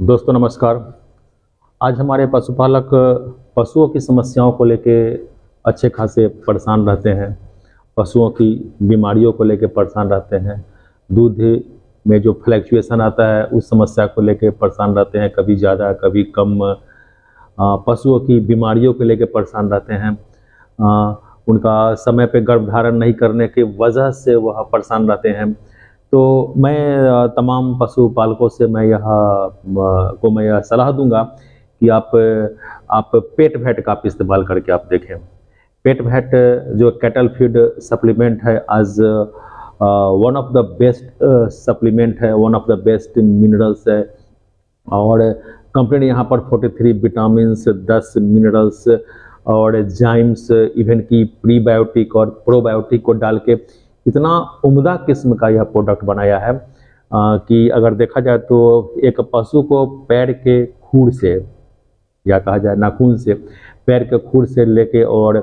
दोस्तों नमस्कार। आज हमारे पशुपालक पशुओं की समस्याओं को लेके अच्छे खासे परेशान रहते हैं। पशुओं की बीमारियों को लेके परेशान रहते हैं। दूध में जो फ्लैक्चुएशन आता है उस समस्या को लेके परेशान रहते हैं, कभी ज़्यादा कभी कम। पशुओं की बीमारियों को लेके परेशान रहते हैं। उनका समय पे गर्भधारण नहीं करने की वजह से वह परेशान रहते हैं। तो मैं तमाम पशुपालकों से मैं यह सलाह दूंगा कि आप पेट वैट का आप इस्तेमाल करके आप देखें। पेट वैट जो कैटल फीड सप्लीमेंट है, आज one of the best supplement है, one of the best minerals है। और कंपनी ने यहाँ पर 43 विटामिन्स, 10 मिनरल्स और जाइम्स, इवन की प्रीबायोटिक और प्रोबायोटिक को डाल के इतना उम्दा किस्म का यह प्रोडक्ट बनाया है कि अगर देखा जाए तो एक पशु को पैर के खूर से, या कहा जाए नाखून से, पैर के खूर से लेके और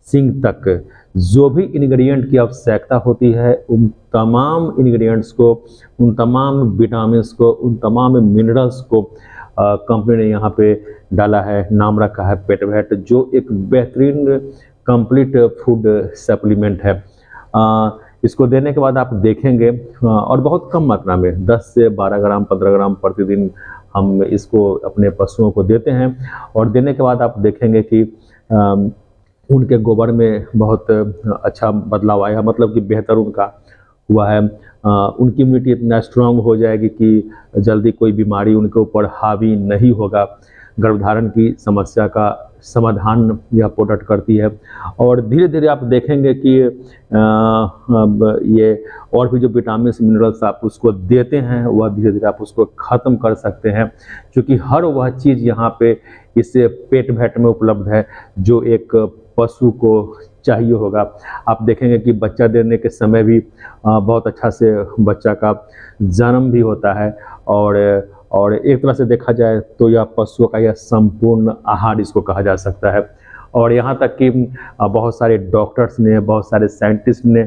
सींग तक जो भी इंग्रेडिएंट की आवश्यकता होती है, उन तमाम इंग्रेडिएंट्स को, उन तमाम विटामिन्स को, उन तमाम मिनरल्स को कंपनी ने यहाँ पे डाला है। नाम रखा है पेट वैट, जो एक बेहतरीन कंप्लीट फूड सप्लीमेंट है। इसको देने के बाद आप देखेंगे, और बहुत कम मात्रा में 10 से 12 ग्राम 15 ग्राम प्रतिदिन हम इसको अपने पशुओं को देते हैं। और देने के बाद आप देखेंगे कि उनके गोबर में बहुत अच्छा बदलाव आया, मतलब कि बेहतर उनका हुआ है। उनकी इम्यूनिटी इतना स्ट्रांग हो जाएगी कि जल्दी कोई बीमारी उनके ऊपर हावी नहीं होगा। गर्भधारण की समस्या का समाधान यह प्रोडक्ट करती है। और धीरे धीरे आप देखेंगे कि ये और भी जो विटामिन मिनरल्स आप उसको देते हैं वह धीरे धीरे आप उसको ख़त्म कर सकते हैं, क्योंकि हर वह चीज़ यहाँ पे इस पेट वैट में उपलब्ध है जो एक पशु को चाहिए होगा। आप देखेंगे कि बच्चा देने के समय भी बहुत अच्छा से बच्चा का जन्म भी होता है। और एक तरह से देखा जाए तो यह पशुओं का यह संपूर्ण आहार इसको कहा जा सकता है। और यहाँ तक कि बहुत सारे डॉक्टर्स ने, बहुत सारे साइंटिस्ट ने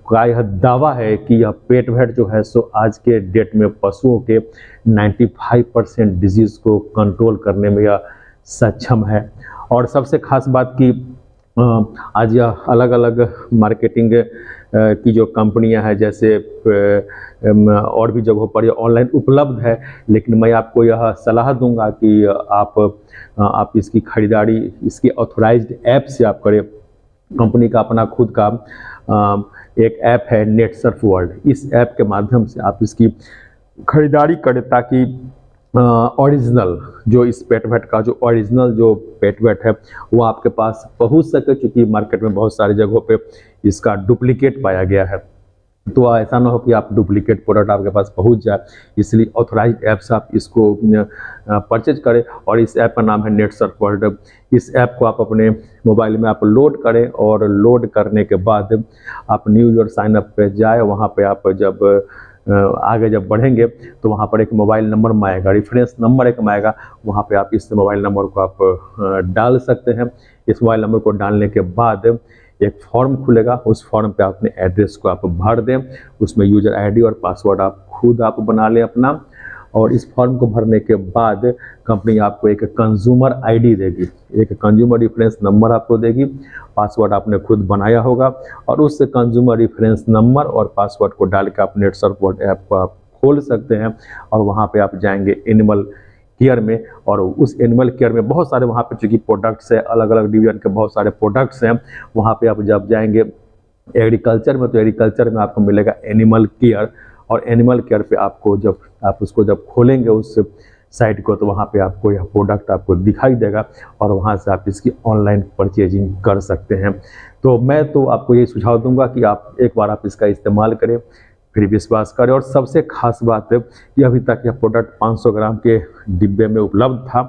का यह दावा है कि यह पेट वैट जो है सो आज के डेट में पशुओं के 95% डिजीज़ को कंट्रोल करने में यह सक्षम है। और सबसे खास बात कि आज यह अलग अलग मार्केटिंग की जो कंपनियां हैं, जैसे और भी जगहों पर यह ऑनलाइन उपलब्ध है, लेकिन मैं आपको यह सलाह दूंगा कि आप इसकी खरीदारी इसकी ऑथराइज्ड ऐप से आप करें। कंपनी का अपना खुद का एक ऐप है नेटसर्फ वर्ल्ड। इस ऐप के माध्यम से आप इसकी खरीदारी करें ताकि ओरिजिनल जो इस पेट वैट का जो ओरिजिनल जो पेट वैट है वो आपके पास पहुंच सके, क्योंकि मार्केट में बहुत सारी जगहों पे इसका डुप्लीकेट पाया गया है। तो ऐसा ना हो कि आप डुप्लीकेट प्रोडक्ट आपके पास पहुंच जाए, इसलिए ऑथराइज्ड ऐप से आप इसको परचेज करें। और इस ऐप का नाम है नेटसर्फ वर्ल्ड। इस ऐप को आप अपने मोबाइल में आप लोड करें, और लोड करने के बाद आप न्यू ईयर साइन अप पे जाए। वहाँ पे आप जब आगे जब बढ़ेंगे तो वहाँ पर एक मोबाइल नंबर आएगा, रेफरेंस नंबर एक आएगा। वहाँ पे आप इस मोबाइल नंबर को आप डाल सकते हैं। इस मोबाइल नंबर को डालने के बाद एक फॉर्म खुलेगा, उस फॉर्म पे अपने एड्रेस को आप भर दें। उसमें यूज़र आईडी और पासवर्ड आप खुद आप बना लें अपना। और इस फॉर्म को भरने के बाद कंपनी आपको एक कंज्यूमर आईडी देगी, एक कंज्यूमर रेफरेंस नंबर आपको देगी। पासवर्ड आपने खुद बनाया होगा, और उस कंज्यूमर रेफरेंस नंबर और पासवर्ड को डाल के आप नेटसर्फ वर्ल्ड ऐप को आप खोल सकते हैं। और वहाँ पे आप जाएंगे एनिमल केयर में, और उस एनिमल केयर में बहुत सारे वहाँ पे चूँकि प्रोडक्ट्स है, अलग अलग डिवीजन के बहुत सारे प्रोडक्ट्स हैं। वहाँ पे आप जब जाएंगे एग्रीकल्चर में, तो एग्रीकल्चर में आपको मिलेगा एनिमल केयर। और एनिमल केयर पे आपको जब आप उसको जब खोलेंगे उस साइट को, तो वहाँ पे आपको यह प्रोडक्ट आपको दिखाई देगा, और वहाँ से आप इसकी ऑनलाइन परचेजिंग कर सकते हैं। तो मैं तो आपको यही सुझाव दूंगा कि आप एक बार आप इसका इस्तेमाल करें, फिर विश्वास करें। और सबसे खास बात है कि अभी तक यह प्रोडक्ट 500 ग्राम के डिब्बे में उपलब्ध था।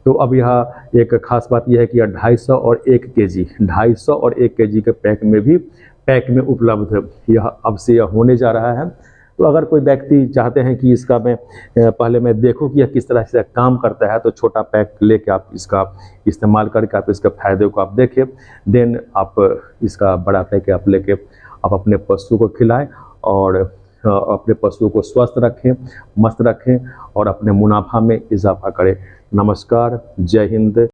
तो अब यह एक खास बात यह है कि यह 250 और 1 केजी, 250 और 1 केजी के पैक में उपलब्ध है। यह अब से यह होने जा रहा है। तो अगर कोई व्यक्ति चाहते हैं कि इसका पहले मैं देखूं कि यह किस तरह से काम करता है, तो छोटा पैक लेके आप इसका इस्तेमाल करके आप इसके फ़ायदे को आप देखें। देन आप इसका बड़ा पैक आप लेके आप अपने पशु को खिलाएं, और अपने पशुओं को स्वस्थ रखें, मस्त रखें और अपने मुनाफा में इजाफा करें। नमस्कार, जय हिंद।